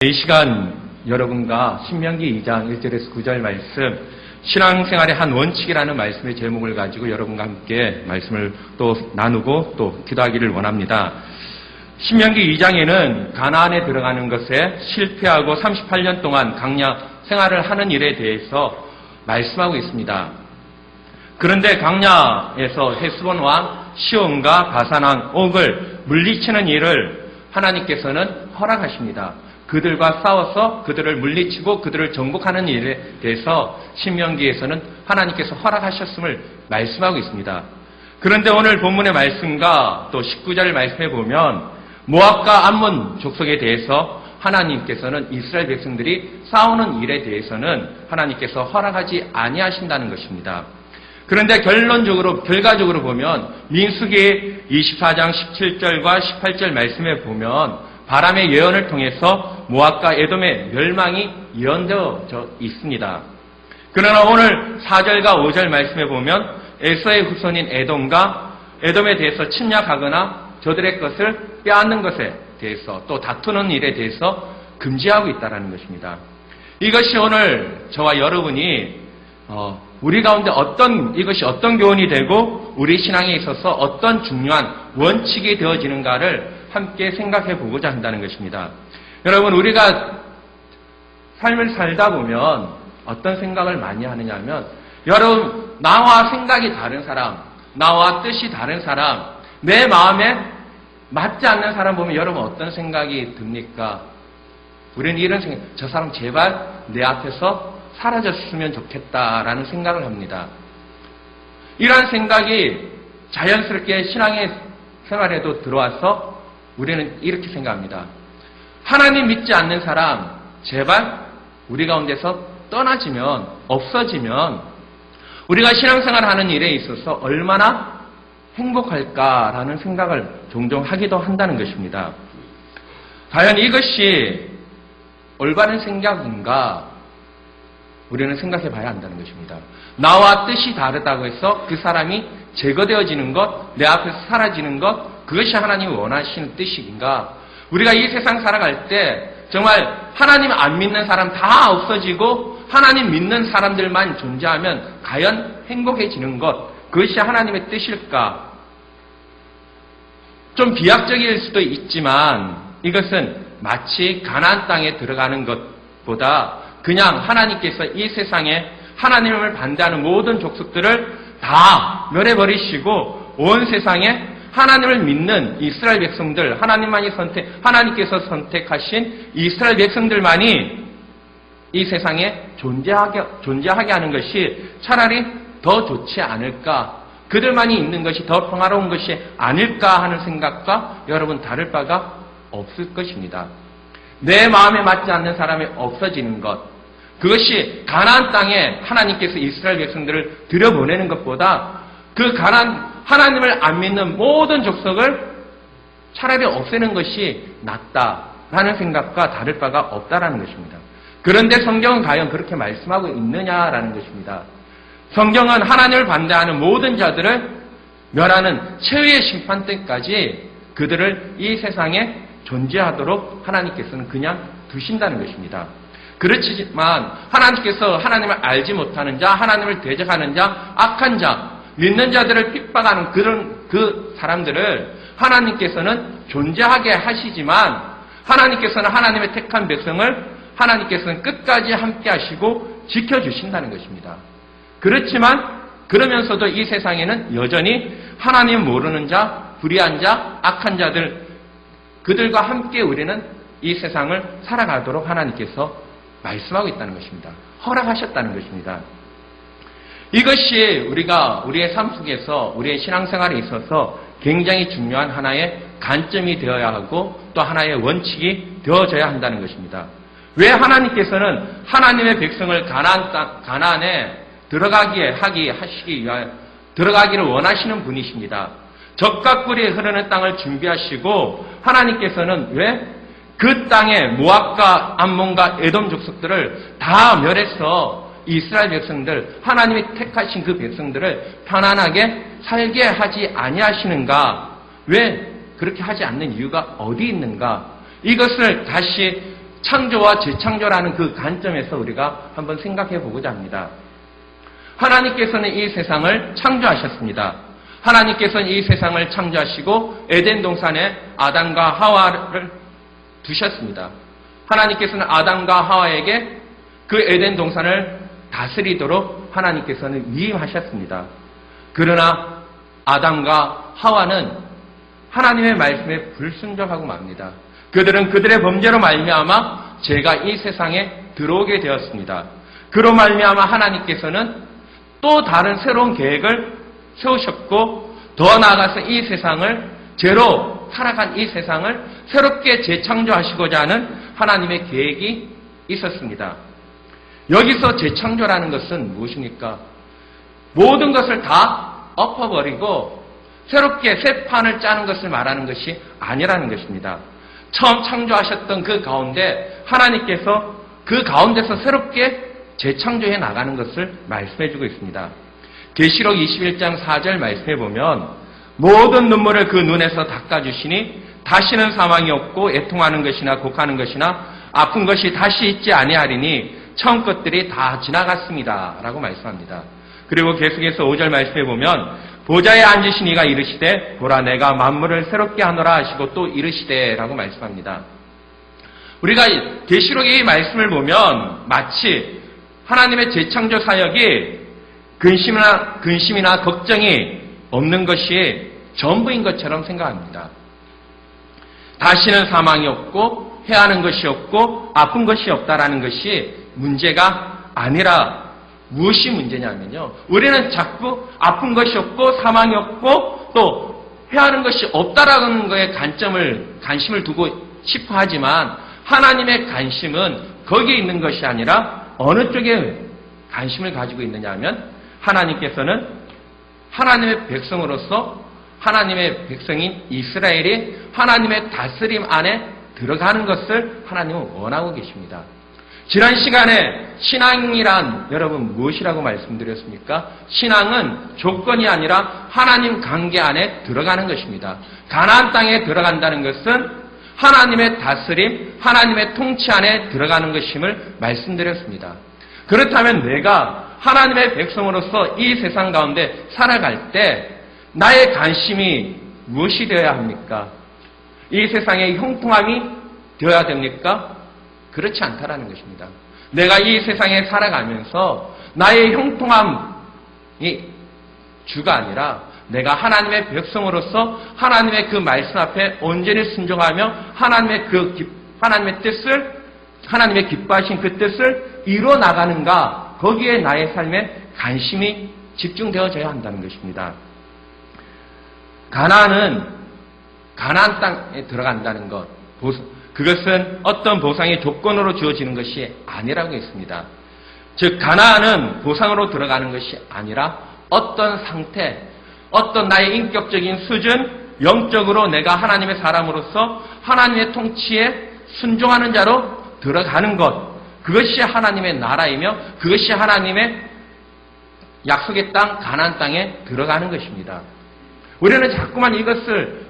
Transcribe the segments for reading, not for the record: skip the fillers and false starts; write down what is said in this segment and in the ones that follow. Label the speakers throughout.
Speaker 1: 이 시간 여러분과 신명기 2장 1절에서 9절 말씀, 신앙생활의 한 원칙이라는 말씀의 제목을 가지고 여러분과 함께 말씀을 또 나누고 또 기도하기를 원합니다. 신명기 2장에는 가나안에 들어가는 것에 실패하고 38년 동안 강야 생활을 하는 일에 대해서 말씀하고 있습니다. 그런데 강야에서 헤스본 왕 시온과 바산 왕 옥을 물리치는 일을 하나님께서는 허락하십니다. 그들과 싸워서 그들을 물리치고 그들을 정복하는 일에 대해서 신명기에서는 하나님께서 허락하셨음을 말씀하고 있습니다. 그런데 오늘 본문의 말씀과 또 19절 말씀에 보면 모압과 암몬 족속에 대해서 하나님께서는 이스라엘 백성들이 싸우는 일에 대해서는 하나님께서 허락하지 아니하신다는 것입니다. 그런데 결과적으로 보면 민수기 24장 17절과 18절 말씀에 보면 바람의 예언을 통해서 모압과 에돔의 멸망이 예언되어 있습니다. 그러나 오늘 4절과 5절 말씀에 보면 에서의 후손인 에돔에 대해서 침략하거나 저들의 것을 빼앗는 것에 대해서 또 다투는 일에 대해서 금지하고 있다는 것입니다. 이것이 오늘 저와 여러분이 우리 가운데 이것이 어떤 교훈이 되고 우리 신앙에 있어서 어떤 중요한 원칙이 되어지는가를 함께 생각해 보고자 한다는 것입니다. 여러분, 우리가 삶을 살다 보면 어떤 생각을 많이 하느냐 하면, 여러분, 나와 생각이 다른 사람, 나와 뜻이 다른 사람, 내 마음에 맞지 않는 사람 보면 여러분 어떤 생각이 듭니까? 우리는 이런 생각, 저 사람 제발 내 앞에서 사라졌으면 좋겠다라는 생각을 합니다. 이러한 생각이 자연스럽게 신앙의 생활에도 들어와서 우리는 이렇게 생각합니다. 하나님 믿지 않는 사람, 제발 우리 가운데서 떠나지면, 없어지면 우리가 신앙생활을 하는 일에 있어서 얼마나 행복할까라는 생각을 종종 하기도 한다는 것입니다. 과연 이것이 올바른 생각인가? 우리는 생각해 봐야 한다는 것입니다. 나와 뜻이 다르다고 해서 그 사람이 제거되어지는 것, 내 앞에서 사라지는 것, 그것이 하나님이 원하시는 뜻인가? 우리가 이 세상 살아갈 때 정말 하나님 안 믿는 사람 다 없어지고 하나님 믿는 사람들만 존재하면 과연 행복해지는 것, 그것이 하나님의 뜻일까? 좀 비약적일 수도 있지만 이것은 마치 가나안 땅에 들어가는 것보다 그냥 하나님께서 이 세상에 하나님을 반대하는 모든 족속들을 다 멸해버리시고 온 세상에 하나님을 믿는 이스라엘 백성들, 하나님께서 선택하신 이스라엘 백성들만이 이 세상에 존재하게 하는 것이 차라리 더 좋지 않을까? 그들만이 있는 것이 더 평화로운 것이 아닐까 하는 생각과 여러분 다를 바가 없을 것입니다. 내 마음에 맞지 않는 사람이 없어지는 것, 그것이 가나안 땅에 하나님께서 이스라엘 백성들을 들여보내는 것보다 그 하나님을 안 믿는 모든 족속을 차라리 없애는 것이 낫다라는 생각과 다를 바가 없다라는 것입니다. 그런데 성경은 과연 그렇게 말씀하고 있느냐라는 것입니다. 성경은 하나님을 반대하는 모든 자들을 멸하는 최후의 심판 때까지 그들을 이 세상에 존재하도록 하나님께서는 그냥 두신다는 것입니다. 그렇지만 하나님께서 하나님을 알지 못하는 자, 하나님을 대적하는 자, 악한 자, 믿는 자들을 핍박하는 그 사람들을 하나님께서는 존재하게 하시지만 하나님께서는 하나님의 택한 백성을 하나님께서는 끝까지 함께 하시고 지켜주신다는 것입니다. 그렇지만 그러면서도 이 세상에는 여전히 하나님 모르는 자, 불의한 자, 악한 자들, 그들과 함께 우리는 이 세상을 살아가도록 하나님께서 말씀하고 있다는 것입니다. 허락하셨다는 것입니다. 이것이 우리의 삶 속에서 우리의 신앙생활에 있어서 굉장히 중요한 하나의 관점이 되어야 하고 또 하나의 원칙이 되어져야 한다는 것입니다. 왜 하나님께서는 하나님의 백성을 가나안에 들어가기를 원하시는 분이십니다. 적과 꿀이 흐르는 땅을 준비하시고 하나님께서는 왜 그 땅에 모압과 암몬과 에돔 족속들을 다 멸해서 이스라엘 백성들, 하나님이 택하신 그 백성들을 편안하게 살게 하지 아니하시는가? 왜 그렇게 하지 않는 이유가 어디 있는가? 이것을 다시 창조와 재창조라는 그 관점에서 우리가 한번 생각해 보고자 합니다. 하나님께서는 이 세상을 창조하셨습니다. 하나님께서는 이 세상을 창조하시고 에덴 동산에 아담과 하와를 두셨습니다. 하나님께서는 아담과 하와에게 그 에덴 동산을 다스리도록 하나님께서는 위임하셨습니다. 그러나 아담과 하와는 하나님의 말씀에 불순종하고 맙니다. 그들은 그들의 범죄로 말미암아 죄가 이 세상에 들어오게 되었습니다. 그로 말미암아 하나님께서는 또 다른 새로운 계획을 세우셨고 더 나아가서 이 세상을 죄로 살아간 이 세상을 새롭게 재창조하시고자 하는 하나님의 계획이 있었습니다. 여기서 재창조라는 것은 무엇입니까? 모든 것을 다 엎어버리고 새롭게 새 판을 짜는 것을 말하는 것이 아니라는 것입니다. 처음 창조하셨던 그 가운데 하나님께서 그 가운데서 새롭게 재창조해 나가는 것을 말씀해주고 있습니다. 계시록 21장 4절 말씀해 보면 모든 눈물을 그 눈에서 닦아주시니 다시는 사망이 없고 애통하는 것이나 곡하는 것이나 아픈 것이 다시 있지 아니하리니 처음 것들이 다 지나갔습니다. 라고 말씀합니다. 그리고 계속해서 5절 말씀해 보면 보좌에 앉으신 이가 이르시되 보라 내가 만물을 새롭게 하노라 하시고 또 이르시되 라고 말씀합니다. 우리가 계시록의 이 말씀을 보면 마치 하나님의 재창조 사역이 근심이나 걱정이 없는 것이 전부인 것처럼 생각합니다. 다시는 사망이 없고 해하는 것이 없고 아픈 것이 없다라는 것이 문제가 아니라 무엇이 문제냐면요. 우리는 자꾸 아픈 것이 없고 사망이 없고 또 해하는 것이 없다라는 거에 관심을 두고 싶어 하지만 하나님의 관심은 거기에 있는 것이 아니라 어느 쪽에 관심을 가지고 있느냐 하면 하나님께서는 하나님의 백성으로서 하나님의 백성인 이스라엘이 하나님의 다스림 안에 들어가는 것을 하나님은 원하고 계십니다. 지난 시간에 신앙이란 여러분 무엇이라고 말씀드렸습니까? 신앙은 조건이 아니라 하나님 관계 안에 들어가는 것입니다. 가나안 땅에 들어간다는 것은 하나님의 다스림, 하나님의 통치 안에 들어가는 것임을 말씀드렸습니다. 그렇다면 내가 하나님의 백성으로서 이 세상 가운데 살아갈 때 나의 관심이 무엇이 되어야 합니까? 이 세상의 형통함이 되어야 됩니까? 그렇지 않다라는 것입니다. 내가 이 세상에 살아가면서 나의 형통함이 주가 아니라 내가 하나님의 백성으로서 하나님의 그 말씀 앞에 온전히 순종하며 하나님의 뜻을, 하나님의 기뻐하신 그 뜻을 이루어 나가는가, 거기에 나의 삶에 관심이 집중되어져야 한다는 것입니다. 가나안 땅에 들어간다는 것, 그것은 어떤 보상의 조건으로 주어지는 것이 아니라고 했습니다. 즉 가나안은 보상으로 들어가는 것이 아니라 어떤 상태, 어떤 나의 인격적인 수준, 영적으로 내가 하나님의 사람으로서 하나님의 통치에 순종하는 자로 들어가는 것, 그것이 하나님의 나라이며 그것이 하나님의 약속의 땅 가나안 땅에 들어가는 것입니다. 우리는 자꾸만 이것을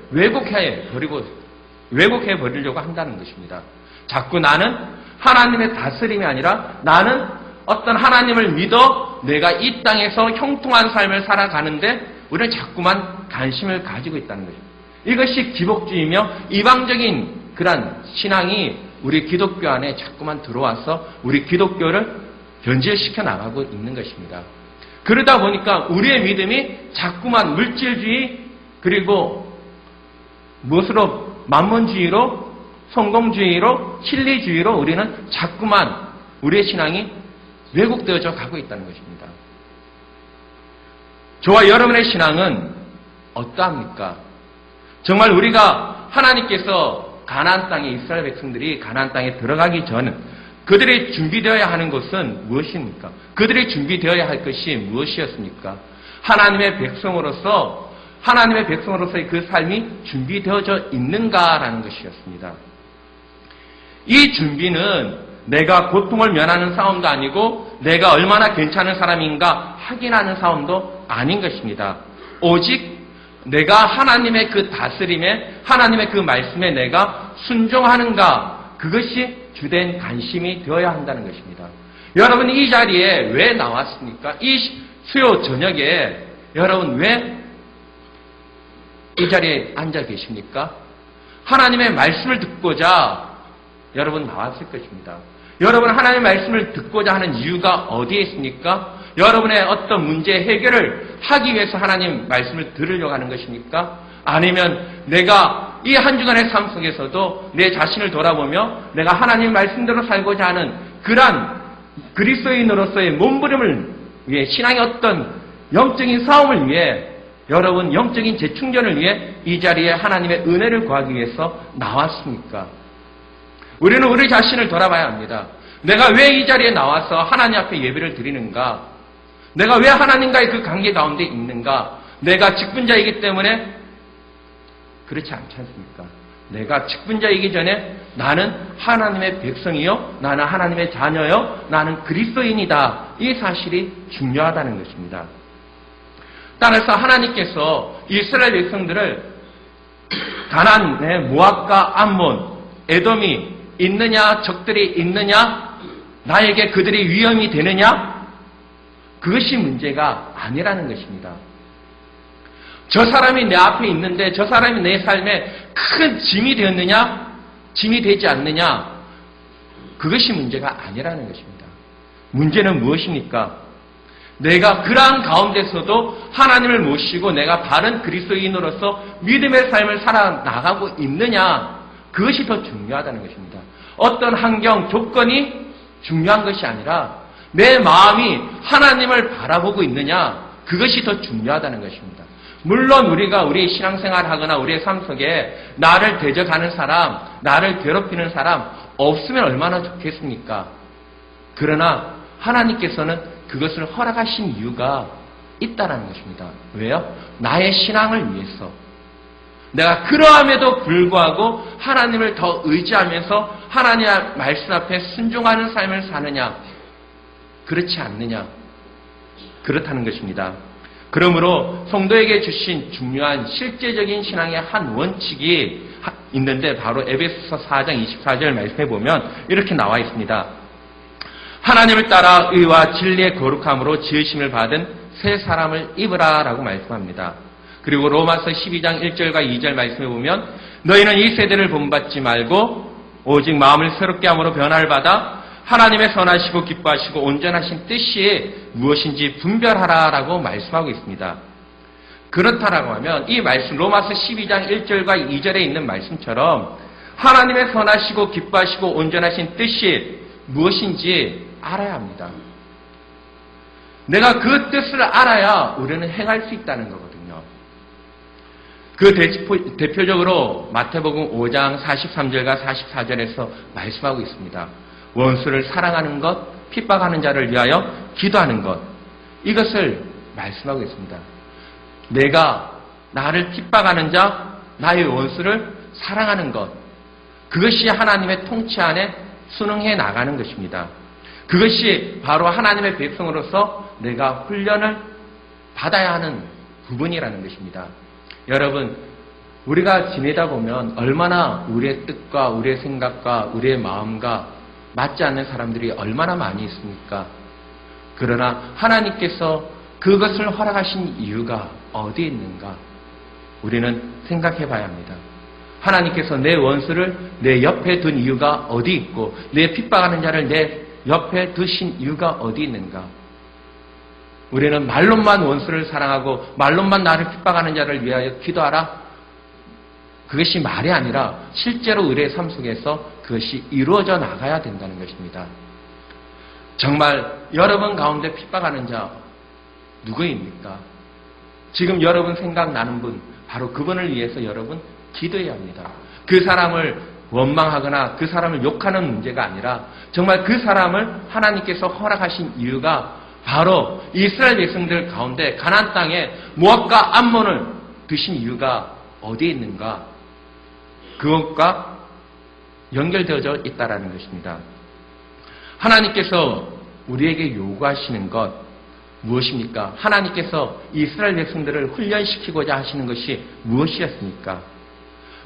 Speaker 1: 왜곡해 버리려고 한다는 것입니다. 자꾸 나는 하나님의 다스림이 아니라 나는 어떤 하나님을 믿어 내가 이 땅에서 형통한 삶을 살아가는데 우리는 자꾸만 관심을 가지고 있다는 것입니다. 이것이 기복주의며 이방적인 그런 신앙이 우리 기독교 안에 자꾸만 들어와서 우리 기독교를 변질시켜 나가고 있는 것입니다. 그러다 보니까 우리의 믿음이 자꾸만 물질주의 그리고 무엇으로 만몬주의로 성공주의로 실리주의로 우리는 자꾸만 우리의 신앙이 왜곡되어져 가고 있다는 것입니다. 저와 여러분의 신앙은 어떠합니까? 정말 우리가 하나님께서 가나안 땅에 이스라엘 백성들이 가나안 땅에 들어가기 전 그들이 준비되어야 하는 것은 무엇입니까? 그들이 준비되어야 할 것이 무엇이었습니까? 하나님의 백성으로서의 그 삶이 준비되어져 있는가라는 것이었습니다. 이 준비는 내가 고통을 면하는 싸움도 아니고 내가 얼마나 괜찮은 사람인가 확인하는 싸움도 아닌 것입니다. 오직 내가 하나님의 그 다스림에 하나님의 그 말씀에 내가 순종하는가 그것이 주된 관심이 되어야 한다는 것입니다. 여러분 이 자리에 왜 나왔습니까? 이 수요 저녁에 여러분 왜 이 자리에 앉아 계십니까? 하나님의 말씀을 듣고자 여러분 나왔을 것입니다. 여러분 하나님의 말씀을 듣고자 하는 이유가 어디에 있습니까? 여러분의 어떤 문제 해결을 하기 위해서 하나님 말씀을 들으려고 하는 것입니까? 아니면 내가 이 한 주간의 삶 속에서도 내 자신을 돌아보며 내가 하나님 말씀대로 살고자 하는 그러한 그리스도인으로서의 몸부림을 위해 신앙의 어떤 영적인 싸움을 위해 여러분 영적인 재충전을 위해 이 자리에 하나님의 은혜를 구하기 위해서 나왔습니까? 우리는 우리 자신을 돌아봐야 합니다. 내가 왜 이 자리에 나와서 하나님 앞에 예배를 드리는가? 내가 왜 하나님과의 그 관계 가운데 있는가? 내가 직분자이기 때문에 그렇지 않지 않습니까? 내가 직분자이기 전에 나는 하나님의 백성이요, 나는 하나님의 자녀요, 나는 그리스도인이다. 이 사실이 중요하다는 것입니다. 따라서 하나님께서 이스라엘 백성들을 가나안의 모압과 암몬, 에돔이 있느냐, 적들이 있느냐, 나에게 그들이 위험이 되느냐, 그것이 문제가 아니라는 것입니다. 저 사람이 내 앞에 있는데 저 사람이 내 삶에 큰 짐이 되었느냐, 짐이 되지 않느냐, 그것이 문제가 아니라는 것입니다. 문제는 무엇입니까? 내가 그러한 가운데서도 하나님을 모시고 내가 바른 그리스도인으로서 믿음의 삶을 살아나가고 있느냐, 그것이 더 중요하다는 것입니다. 어떤 환경, 조건이 중요한 것이 아니라 내 마음이 하나님을 바라보고 있느냐, 그것이 더 중요하다는 것입니다. 물론 우리가 우리의 신앙생활을 하거나 우리의 삶 속에 나를 대적하는 사람, 나를 괴롭히는 사람 없으면 얼마나 좋겠습니까? 그러나 하나님께서는 그것을 허락하신 이유가 있다는 것입니다. 왜요? 나의 신앙을 위해서. 내가 그러함에도 불구하고 하나님을 더 의지하면서 하나님의 말씀 앞에 순종하는 삶을 사느냐, 그렇지 않느냐, 그렇다는 것입니다. 그러므로 성도에게 주신 중요한 실제적인 신앙의 한 원칙이 있는데 바로 에베소서 4장 24절 말씀해 보면 이렇게 나와 있습니다. 하나님을 따라 의와 진리의 거룩함으로 지으심을 받은 새 사람을 입으라 라고 말씀합니다. 그리고 로마서 12장 1절과 2절 말씀해 보면 너희는 이 세대를 본받지 말고 오직 마음을 새롭게 함으로 변화를 받아 하나님의 선하시고 기뻐하시고 온전하신 뜻이 무엇인지 분별하라 라고 말씀하고 있습니다. 그렇다라고 하면 이 말씀 로마서 12장 1절과 2절에 있는 말씀처럼 하나님의 선하시고 기뻐하시고 온전하신 뜻이 무엇인지 알아야 합니다. 내가 그 뜻을 알아야 우리는 행할 수 있다는 거거든요. 그 대표적으로 마태복음 5장 43절과 44절에서 말씀하고 있습니다. 원수를 사랑하는 것, 핍박하는 자를 위하여 기도하는 것, 이것을 말씀하고 있습니다. 내가 나를 핍박하는 자, 나의 원수를 사랑하는 것, 그것이 하나님의 통치 안에 순응해 나가는 것입니다. 그것이 바로 하나님의 백성으로서 내가 훈련을 받아야 하는 부분이라는 것입니다. 여러분, 우리가 지내다 보면 얼마나 우리의 뜻과 우리의 생각과 우리의 마음과 맞지 않는 사람들이 얼마나 많이 있습니까? 그러나 하나님께서 그것을 허락하신 이유가 어디에 있는가? 우리는 생각해 봐야 합니다. 하나님께서 내 원수를 내 옆에 둔 이유가 어디 있고 내 핍박하는 자를 내 옆에 두신 이유가 어디 있는가? 우리는 말로만 원수를 사랑하고 말로만 나를 핍박하는 자를 위하여 기도하라. 그것이 말이 아니라 실제로 우리의 삶 속에서 그것이 이루어져 나가야 된다는 것입니다. 정말 여러분 가운데 핍박하는 자 누구입니까? 지금 여러분 생각나는 분, 바로 그분을 위해서 여러분 기도해야 합니다. 그 사람을 원망하거나 그 사람을 욕하는 문제가 아니라 정말 그 사람을 하나님께서 허락하신 이유가 바로 이스라엘 백성들 가운데 가나안 땅에 모압과 암몬을 두신 이유가 어디에 있는가? 그것과 연결되어져 있다라는 것입니다. 하나님께서 우리에게 요구하시는 것 무엇입니까? 하나님께서 이스라엘 백성들을 훈련시키고자 하시는 것이 무엇이었습니까?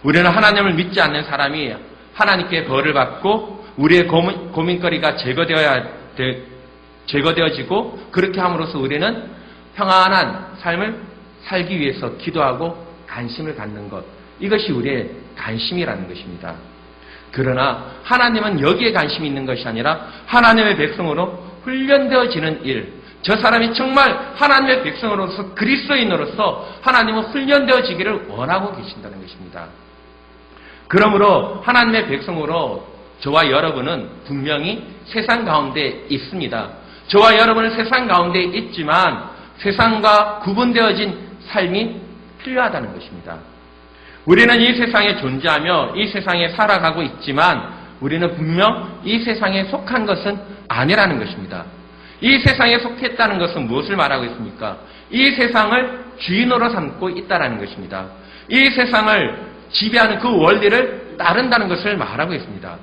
Speaker 1: 우리는 하나님을 믿지 않는 사람이 하나님께 벌을 받고 우리의 고민거리가 제거되어지고 그렇게 함으로써 우리는 평안한 삶을 살기 위해서 기도하고 관심을 갖는 것. 이것이 우리의 관심이라는 것입니다. 그러나 하나님은 여기에 관심이 있는 것이 아니라 하나님의 백성으로 훈련되어지는 일. 저 사람이 정말 하나님의 백성으로서 그리스도인으로서 하나님은 훈련되어지기를 원하고 계신다는 것입니다. 그러므로 하나님의 백성으로 저와 여러분은 분명히 세상 가운데 있습니다. 저와 여러분은 세상 가운데 있지만 세상과 구분되어진 삶이 필요하다는 것입니다. 우리는 이 세상에 존재하며 이 세상에 살아가고 있지만 우리는 분명 이 세상에 속한 것은 아니라는 것입니다. 이 세상에 속했다는 것은 무엇을 말하고 있습니까? 이 세상을 주인으로 삼고 있다는 것입니다. 이 세상을 지배하는 그 원리를 따른다는 것을 말하고 있습니다.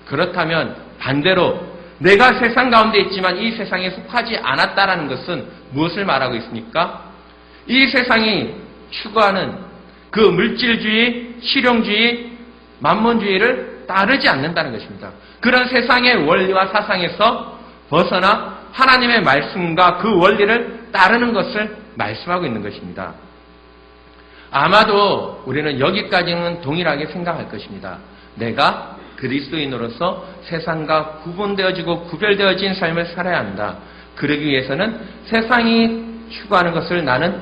Speaker 1: 그렇다면 반대로 내가 세상 가운데 있지만 이 세상에 속하지 않았다라는 것은 무엇을 말하고 있습니까? 이 세상이 추구하는 그 물질주의, 실용주의, 만몬주의를 따르지 않는다는 것입니다. 그런 세상의 원리와 사상에서 벗어나 하나님의 말씀과 그 원리를 따르는 것을 말씀하고 있는 것입니다. 아마도 우리는 여기까지는 동일하게 생각할 것입니다. 내가 그리스도인으로서 세상과 구분되어지고 구별되어진 삶을 살아야 한다. 그러기 위해서는 세상이 추구하는 것을 나는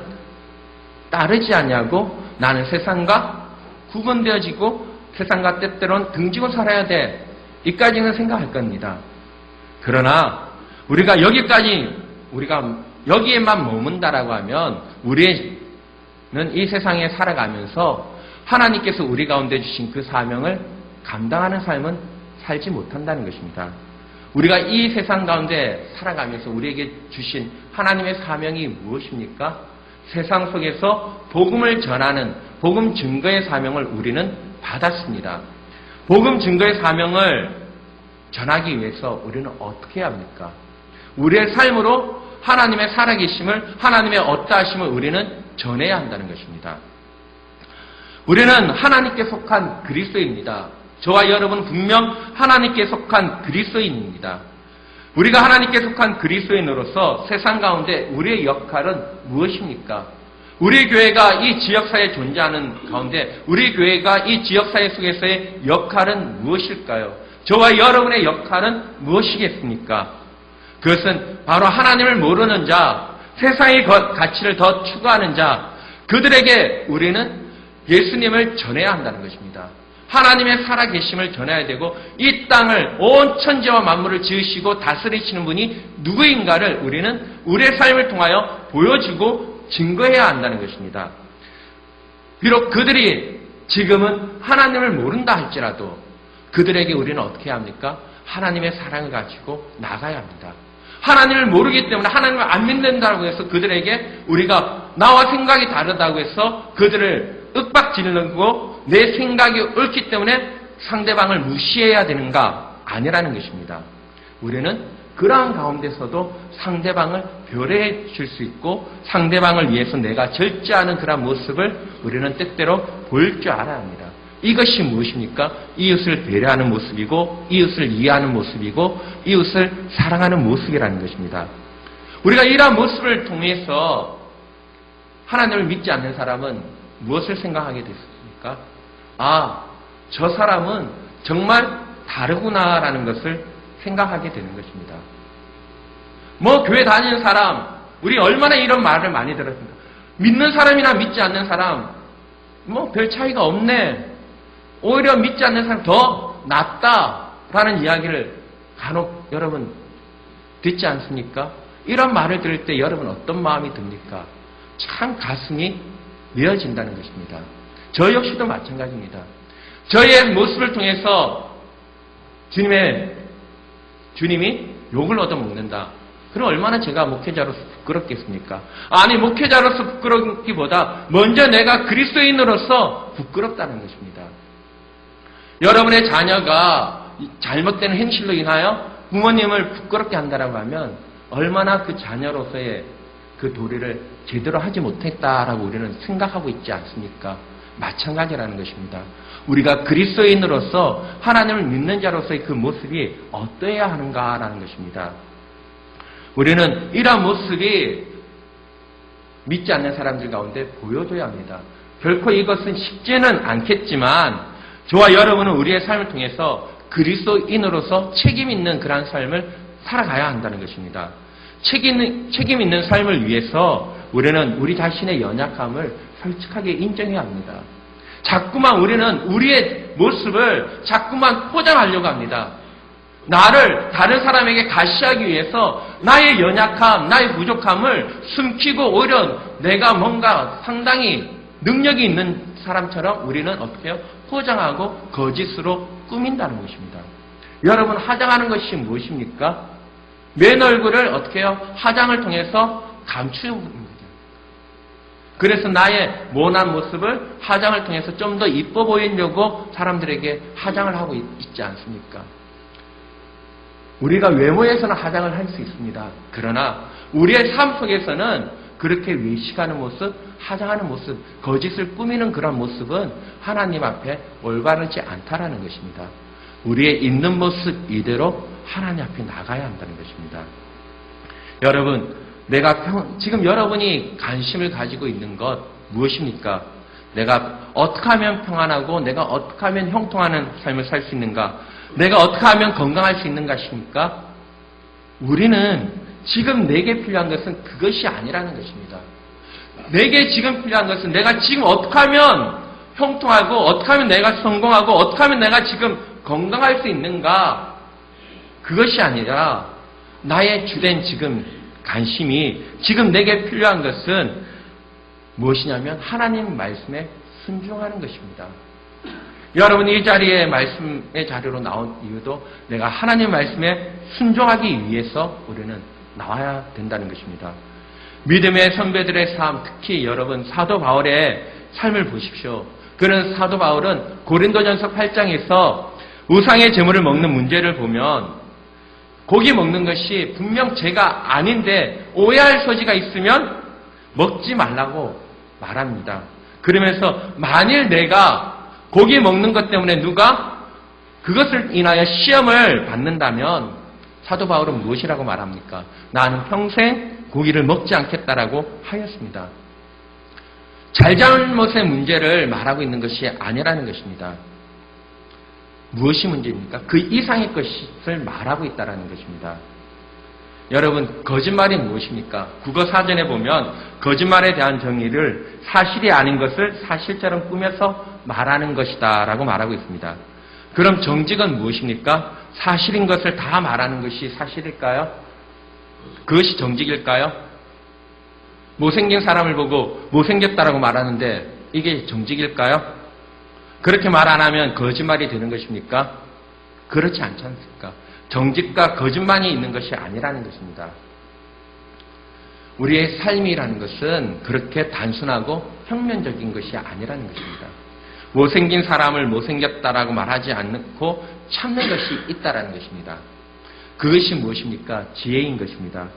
Speaker 1: 따르지 않냐고 나는 세상과 구분되어지고 세상과 때때로는 등지고 살아야 돼. 이까지는 생각할 겁니다. 그러나 우리가 여기에만 머문다라고 하면 우리는 이 세상에 살아가면서 하나님께서 우리 가운데 주신 그 사명을 감당하는 삶은 살지 못한다는 것입니다. 우리가 이 세상 가운데 살아가면서 우리에게 주신 하나님의 사명이 무엇입니까? 세상 속에서 복음을 전하는 복음 증거의 사명을 우리는 받았습니다. 복음 증거의 사명을 전하기 위해서 우리는 어떻게 해야 합니까? 우리의 삶으로 하나님의 살아계심을, 하나님의 어떠하심을 우리는 전해야 한다는 것입니다. 우리는 하나님께 속한 그리스도입니다. 저와 여러분은 분명 하나님께 속한 그리스도인입니다. 우리가 하나님께 속한 그리스도인으로서 세상 가운데 우리의 역할은 무엇입니까? 우리 교회가 이 지역사회에 존재하는 가운데 우리 교회가 이 지역사회 속에서의 역할은 무엇일까요? 저와 여러분의 역할은 무엇이겠습니까? 그것은 바로 하나님을 모르는 자, 세상의 가치를 더 추구하는 자, 그들에게 우리는 예수님을 전해야 한다는 것입니다. 하나님의 살아계심을 전해야 되고 이 땅을 온 천지와 만물을 지으시고 다스리시는 분이 누구인가를 우리는 우리의 삶을 통하여 보여주고 증거해야 한다는 것입니다. 비록 그들이 지금은 하나님을 모른다 할지라도 그들에게 우리는 어떻게 해야 합니까? 하나님의 사랑을 가지고 나가야 합니다. 하나님을 모르기 때문에 하나님을 안 믿는다고 해서 그들에게 우리가 나와 생각이 다르다고 해서 그들을 윽박지르고 내 생각이 옳기 때문에 상대방을 무시해야 되는가? 아니라는 것입니다. 우리는 그러한 가운데서도 상대방을 배려해 줄 수 있고 상대방을 위해서 내가 절제하는 그런 모습을 우리는 때때로 보일 줄 알아야 합니다. 이것이 무엇입니까? 이웃을 배려하는 모습이고 이웃을 이해하는 모습이고 이웃을 사랑하는 모습이라는 것입니다. 우리가 이러한 모습을 통해서 하나님을 믿지 않는 사람은 무엇을 생각하게 됐습니까? 아, 저 사람은 정말 다르구나라는 것을 생각하게 되는 것입니다. 뭐 교회 다니는 사람, 우리 얼마나 이런 말을 많이 들었습니까? 믿는 사람이나 믿지 않는 사람, 뭐 별 차이가 없네. 오히려 믿지 않는 사람 더 낫다라는 이야기를 간혹 여러분 듣지 않습니까? 이런 말을 들을 때 여러분 어떤 마음이 듭니까? 참 가슴이 메어진다는 것입니다. 저 역시도 마찬가지입니다. 저의 모습을 통해서 주님이 욕을 얻어먹는다. 그럼 얼마나 제가 목회자로서 부끄럽겠습니까? 아니, 목회자로서 부끄럽기보다 먼저 내가 그리스도인으로서 부끄럽다는 것입니다. 여러분의 자녀가 잘못된 행실로 인하여 부모님을 부끄럽게 한다라고 하면 얼마나 그 자녀로서의 그 도리를 제대로 하지 못했다라고 우리는 생각하고 있지 않습니까? 마찬가지라는 것입니다. 우리가 그리스도인으로서 하나님을 믿는 자로서의 그 모습이 어떠해야 하는가라는 것입니다. 우리는 이러한 모습이 믿지 않는 사람들 가운데 보여줘야 합니다. 결코 이것은 쉽지는 않겠지만 저와 여러분은 우리의 삶을 통해서 그리스도인으로서 책임 있는 그러한 삶을 살아가야 한다는 것입니다. 책임 있는 삶을 위해서 우리는 우리 자신의 연약함을 솔직하게 인정해야 합니다. 자꾸만 우리는 우리의 모습을 자꾸만 포장하려고 합니다. 나를 다른 사람에게 가시하기 위해서 나의 연약함, 나의 부족함을 숨기고 오히려 내가 뭔가 상당히 능력이 있는 사람처럼 우리는 어떻게 해요? 포장하고 거짓으로 꾸민다는 것입니다. 여러분, 화장하는 것이 무엇입니까? 맨 얼굴을 어떻게 해요? 화장을 통해서 감추입니다. 그래서 나의 모난 모습을 화장을 통해서 좀 더 이뻐 보이려고 사람들에게 화장을 하고 있지 않습니까? 우리가 외모에서는 화장을 할 수 있습니다. 그러나 우리의 삶 속에서는 그렇게 외식하는 모습, 화장하는 모습, 거짓을 꾸미는 그런 모습은 하나님 앞에 올바르지 않다라는 것입니다. 우리의 있는 모습 이대로 하나님 앞에 나가야 한다는 것입니다. 여러분, 지금 여러분이 관심을 가지고 있는 것 무엇입니까? 내가 어떻게 하면 평안하고 내가 어떻게 하면 형통하는 삶을 살 수 있는가? 내가 어떻게 하면 건강할 수 있는 것입니까? 우리는 지금 내게 필요한 것은 그것이 아니라는 것입니다. 내게 지금 필요한 것은 내가 지금 어떻게 하면 형통하고 어떻게 하면 내가 성공하고 어떻게 하면 내가 지금 건강할 수 있는가? 그것이 아니라 나의 주된 지금 관심이 지금 내게 필요한 것은 무엇이냐면 하나님 말씀에 순종하는 것입니다. 여러분, 이 자리에 말씀의 자료로 나온 이유도 내가 하나님 말씀에 순종하기 위해서 우리는 나와야 된다는 것입니다. 믿음의 선배들의 삶, 특히 여러분 사도 바울의 삶을 보십시오. 그런 사도 바울은 고린도전서 8장에서 우상의 제물을 먹는 문제를 보면 고기 먹는 것이 분명 죄가 아닌데 오해할 소지가 있으면 먹지 말라고 말합니다. 그러면서 만일 내가 고기 먹는 것 때문에 누가 그것을 인하여 시험을 받는다면 사도 바울은 무엇이라고 말합니까? 나는 평생 고기를 먹지 않겠다라고 하였습니다. 잘잘못의 문제를 말하고 있는 것이 아니라는 것입니다. 무엇이 문제입니까? 그 이상의 것을 말하고 있다는 것입니다. 여러분, 거짓말이 무엇입니까? 국어사전에 보면 거짓말에 대한 정의를 사실이 아닌 것을 사실처럼 꾸며서 말하는 것이다 라고 말하고 있습니다. 그럼 정직은 무엇입니까? 사실인 것을 다 말하는 것이 사실일까요? 그것이 정직일까요? 못생긴 사람을 보고 못생겼다라고 말하는데 이게 정직일까요? 그렇게 말 안 하면 거짓말이 되는 것입니까? 그렇지 않지 않습니까? 정직과 거짓말이 있는 것이 아니라는 것입니다. 우리의 삶이라는 것은 그렇게 단순하고 평면적인 것이 아니라는 것입니다. 못생긴 사람을 못생겼다라고 말하지 않고 참는 것이 있다라는 것입니다. 그것이 무엇입니까? 지혜인 것입니다.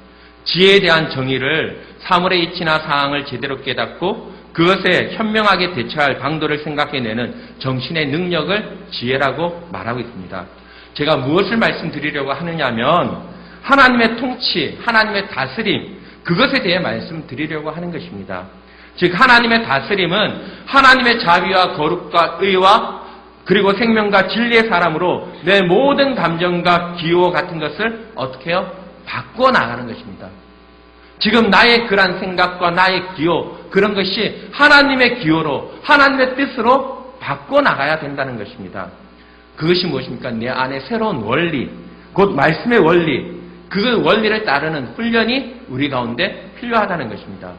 Speaker 1: 지혜에 대한 정의를 사물의 이치나 사항을 제대로 깨닫고 그것에 현명하게 대처할 방도를 생각해내는 정신의 능력을 지혜라고 말하고 있습니다. 제가 무엇을 말씀드리려고 하느냐면 하나님의 통치, 하나님의 다스림, 그것에 대해 말씀드리려고 하는 것입니다. 즉 하나님의 다스림은 하나님의 자비와 거룩과 의와 그리고 생명과 진리의 사람으로 내 모든 감정과 기호 같은 것을 어떻게 해요? 바꾸어 나가는 것입니다. 지금 나의 그런 생각과 나의 기호, 그런 것이 하나님의 기호로, 하나님의 뜻으로 바꾸어 나가야 된다는 것입니다. 그것이 무엇입니까? 내 안에 새로운 원리, 곧 말씀의 원리, 그 원리를 따르는 훈련이 우리 가운데 필요하다는 것입니다.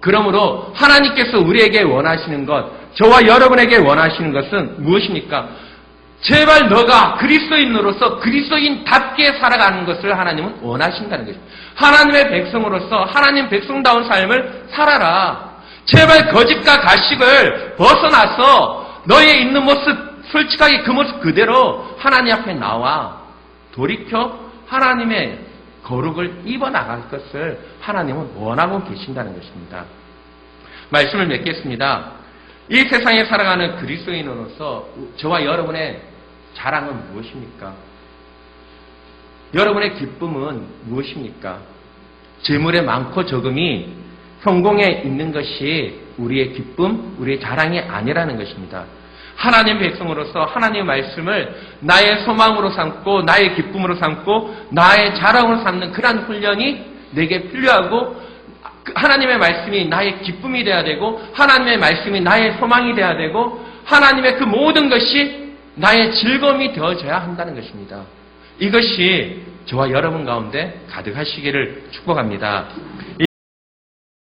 Speaker 1: 그러므로 하나님께서 우리에게 원하시는 것, 저와 여러분에게 원하시는 것은 무엇입니까? 제발 너가 그리스도인으로서 그리스도인답게 살아가는 것을 하나님은 원하신다는 것입니다. 하나님의 백성으로서 하나님 백성다운 삶을 살아라. 제발 거짓과 가식을 벗어나서 너의 있는 모습, 솔직하게 그 모습 그대로 하나님 앞에 나와 돌이켜 하나님의 거룩을 입어나갈 것을 하나님은 원하고 계신다는 것입니다. 말씀을 맺겠습니다. 이 세상에 살아가는 그리스도인으로서 저와 여러분의 자랑은 무엇입니까? 여러분의 기쁨은 무엇입니까? 재물의 많고 적음이 성공에 있는 것이 우리의 기쁨, 우리의 자랑이 아니라는 것입니다. 하나님의 백성으로서 하나님의 말씀을 나의 소망으로 삼고 나의 기쁨으로 삼고 나의 자랑으로 삼는 그러한 훈련이 내게 필요하고 하나님의 말씀이 나의 기쁨이 되어야 되고 하나님의 말씀이 나의 소망이 되어야 되고 하나님의 그 모든 것이 나의 즐거움이 되어져야 한다는 것입니다. 이것이 저와 여러분 가운데 가득하시기를 축복합니다.